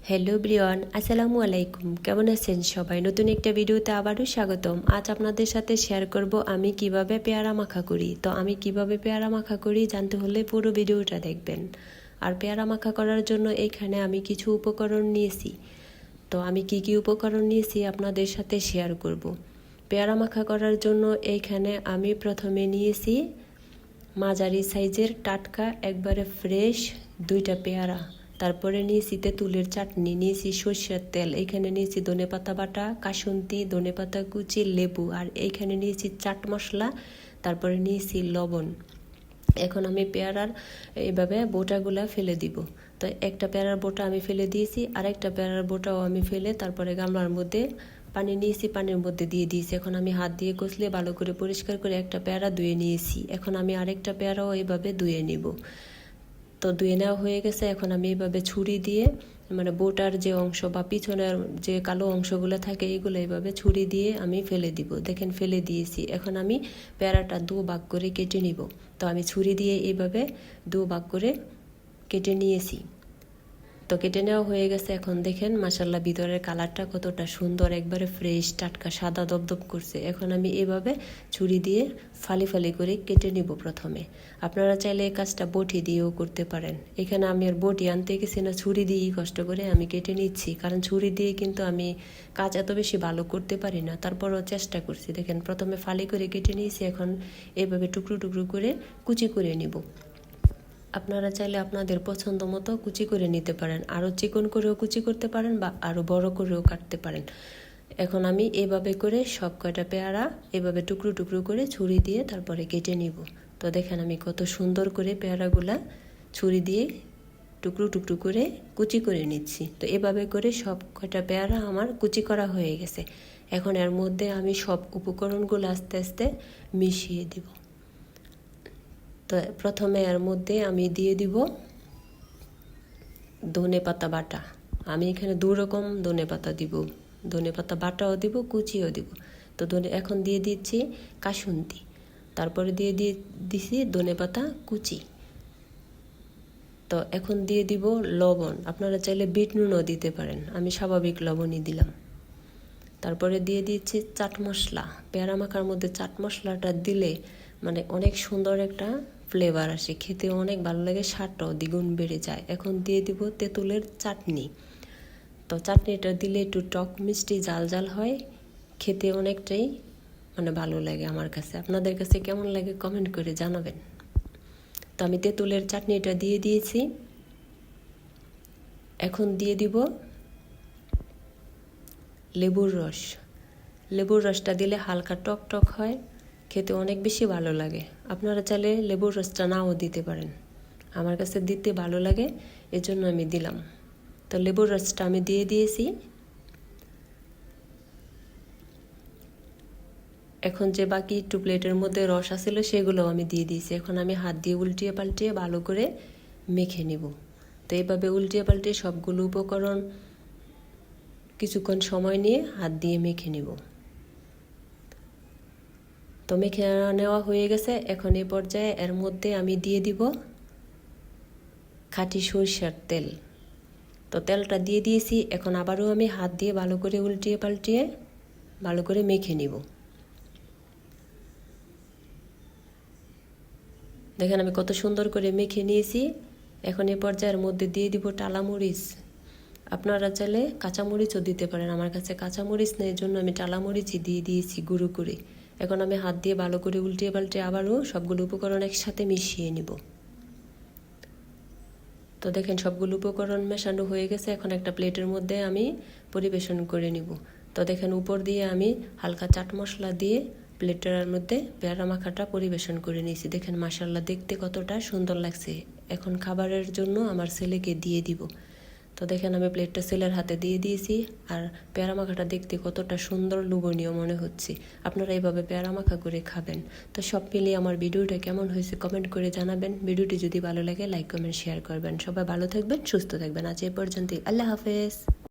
Hello Brian, আসসালামু আলাইকুম। কেমন আছেন সবাই? নতুন একটা ভিডিওতে আবারও স্বাগতম। আজ আপনাদের সাথে শেয়ার করব আমি কিভাবে পেয়ারা মাখা করি। তো আমি কিভাবে পেয়ারা মাখা করি জানতে হলে পুরো ভিডিওটা দেখবেন। আর পেয়ারা মাখা করার জন্য এইখানে আমি কিছু উপকরণ নিয়েছি। তো আমি কি কি উপকরণ নিয়েছি আপনাদের সাথে শেয়ার করব। পেয়ারা মাখা করার জন্য এইখানে আমি প্রথমে নিয়েছি মাঝারি সাইজের টাটকা একবারে ফ্রেশ 2টা পেয়ারা। তারপরে নিয়েছি তেঁতুলের চাটনি, নিয়েছি সরষের তেল, এইখানে নিয়েছি ধনেপাতা বাটা, কাসুন্দি, ধনেপাতা কুচি, লেবু, আর এইখানে নিয়েছি চাট মশলা, তারপরে নিয়েছি লবণ। এখন আমি পেয়ারার এইভাবে বোটাগুলা ফেলে দিব। তো একটা পেয়ারার বোটা আমি ফেলে দিয়েছি, আর একটা পেয়ারার বোটাও আমি ফেলে তারপরে গামলার মধ্যে পানি নিয়েছি, পানির মধ্যে দিয়ে দিয়েছি। এখন আমি হাত দিয়ে কষলে ভালো করে পরিষ্কার করে একটা পেয়ারা ধুয়ে নিয়েছি। এখন আমি আরেকটা পেয়ারাও এইভাবে ধুয়ে নিব। তো ধুয়ে নেওয়া হয়ে গেছে। এখন আমি এইভাবে ছুরি দিয়ে মানে বোটার যে অংশ বা পিছনের যে কালো অংশগুলো থাকে এইগুলো এইভাবে ছুরি দিয়ে আমি ফেলে দিব। দেখেন ফেলে দিয়েছি। এখন আমি পেয়ারাটা 2 ভাগ করে কেটে নিব। তো আমি ছুরি দিয়ে এইভাবে 2 ভাগ করে কেটে নিয়েছি। তো কেটে নেওয়া হয়ে গেছে। এখন দেখেন মাশাল্লাহ ভিতরের কালারটা কতটা সুন্দর, একবারে ফ্রেশ টাটকা সাদা দপদপ করছে। এখন আমি এভাবে ছুরি দিয়ে ফালি ফালি করে কেটে নিব প্রথমে। আপনারা চাইলে এই কাজটা বটি দিয়েও করতে পারেন। এখানে আমি আর বটি আনতে গেছি না, ছুরি দিয়েই কষ্ট করে আমি কেটে নিচ্ছি, কারণ ছুরি দিয়ে কিন্তু আমি কাজ এত বেশি ভালো করতে পারি না। তারপরও চেষ্টা করছি। দেখেন প্রথমে ফালি করে কেটে নিয়েছি। এখন এভাবে টুকরো টুকরো করে কুচি করে নিব। আপনারা চাইলে আপনাদের পছন্দ মতো কুচি করে নিতে পারেন, আরও চিকন করেও কুচি করতে পারেন বা আরও বড় করেও কাটতে পারেন। এখন আমি এভাবে করে সব কয়টা পেয়ারা এভাবে টুকরো টুকরো করে ছুরি দিয়ে তারপরে কেটে নিব। তো দেখেন আমি কত সুন্দর করে পেয়ারাগুলা ছুরি দিয়ে টুকরো টুকরো করে কুচি করে নিচ্ছি। তো এভাবে করে সব কয়টা পেয়ারা আমার কুচি করা হয়ে গেছে। এখন এর মধ্যে আমি সব উপকরণগুলো আস্তে আস্তে মিশিয়ে দিব। তো প্রথমে এর মধ্যে আমি দিয়ে দিব ধনেপাতা বাটা। আমি এখানে 2 রকম ধনেপাতা দিব, ধনেপাতা বাটাও দিব, কুচিও দিব। তো এখন দিয়ে দিচ্ছি কাসুন্দি, তারপরে দিয়ে দিছি ধনেপাতা কুচি। তো এখন দিয়ে দিব লবণ। আপনারা চাইলে বিট নুনও দিতে পারেন, আমি স্বাভাবিক লবণই দিলাম। তারপরে দিয়ে দিচ্ছি চাট মশলা। পেয়ারা মাখার মধ্যে চাট মশলাটা দিলে মানে অনেক সুন্দর একটা ফ্লেভার আসে, খেতে অনেক ভালো লাগে, স্বাদটাও দ্বিগুণ বেড়ে যায়। এখন দিয়ে দিব তেঁতুলের চাটনি। তো চাটনিটা দিলে একটু টক মিষ্টি জাল জাল হয়, খেতে অনেকটাই মানে ভালো লাগে আমার কাছে। আপনাদের কাছে কেমন লাগে কমেন্ট করে জানাবেন। তো আমি তেঁতুলের চাটনিটা দিয়ে দিয়েছি। এখন দিয়ে দিব লেবুর রস। লেবুর রসটা দিলে হালকা টক টক হয়, খেতে অনেক বেশি ভালো লাগে। আপনারা চাইলে লেবুর রসটা নাও দিতে পারেন, আমার কাছে দিতে ভালো লাগে এজন্য আমি দিলাম। তো লেবুর রসটা আমি দিয়ে দিয়েছি। এখন যে বাকি একটু প্লেটের মধ্যে রস আছিল সেগুলো আমি দিয়ে দিয়েছি। এখন আমি হাত দিয়ে উল্টিয়ে পাল্টিয়ে ভালো করে মেখে নিব। তো এইভাবে উল্টিয়ে পাল্টিয়ে সবগুলো উপকরণ কিছুক্ষণ সময় নিয়ে হাত দিয়ে মেখে নিব। তো মেখে নেওয়া হয়ে গেছে। এখন এই পর্যায়ে এর মধ্যে আমি দিয়ে দিব খাঁটি সরষের তেল। তো তেলটা দিয়ে দিয়েছি। এখন আবারও আমি হাত দিয়ে ভালো করে উল্টিয়ে পাল্টিয়ে ভালো করে মেখে নিব। দেখেন আমি কত সুন্দর করে মেখে নিয়েছি। এখন এই পর্যায়ের মধ্যে দিয়ে দিব টালামরিচ। আপনারা চাইলে কাঁচামরিচও দিতে পারেন, আমার কাছে কাঁচামরিচ নেই, জন্য আমি টালামরিচই দিয়ে দিয়েছি গুঁড়ো করে। এখন আমি হাত দিয়ে ভালো করে উল্টিয়ে পাল্টিয়ে আবারও সবগুলো উপকরণ একসাথে মিশিয়ে নিব। তো দেখেন সবগুলো উপকরণ মেশানো হয়ে গেছে। এখন একটা প্লেটের মধ্যে আমি পরিবেশন করে নিব। তো দেখেন উপর দিয়ে আমি হালকা চাট মশলা দিয়ে প্লেটের মধ্যে পেয়ারা মাখাটা পরিবেশন করে নিয়েছি। দেখেন মাশাল্লাহ দেখতে কতটা সুন্দর লাগছে। এখন খাবারের জন্য আমার ছেলেকে দিয়ে দিব। তো দেখেন আমি প্লেটটা ছেলের হাতে দিয়ে দিয়েছি। আর পেয়ারা মাখাটা দেখতে কতটা সুন্দর লোভনীয় মনে হচ্ছে। আপনারা এইভাবে পেয়ারা মাখা করে খাবেন। তো সব মিলিয়ে আমার ভিডিওটা কেমন হয়েছে কমেন্ট করে জানাবেন। ভিডিওটি যদি ভালো লাগে লাইক কমেন্ট শেয়ার করবেন। সবাই ভালো থাকবেন, সুস্থ থাকবেন। আজ এই পর্যন্তই। আল্লাহ হাফেজ।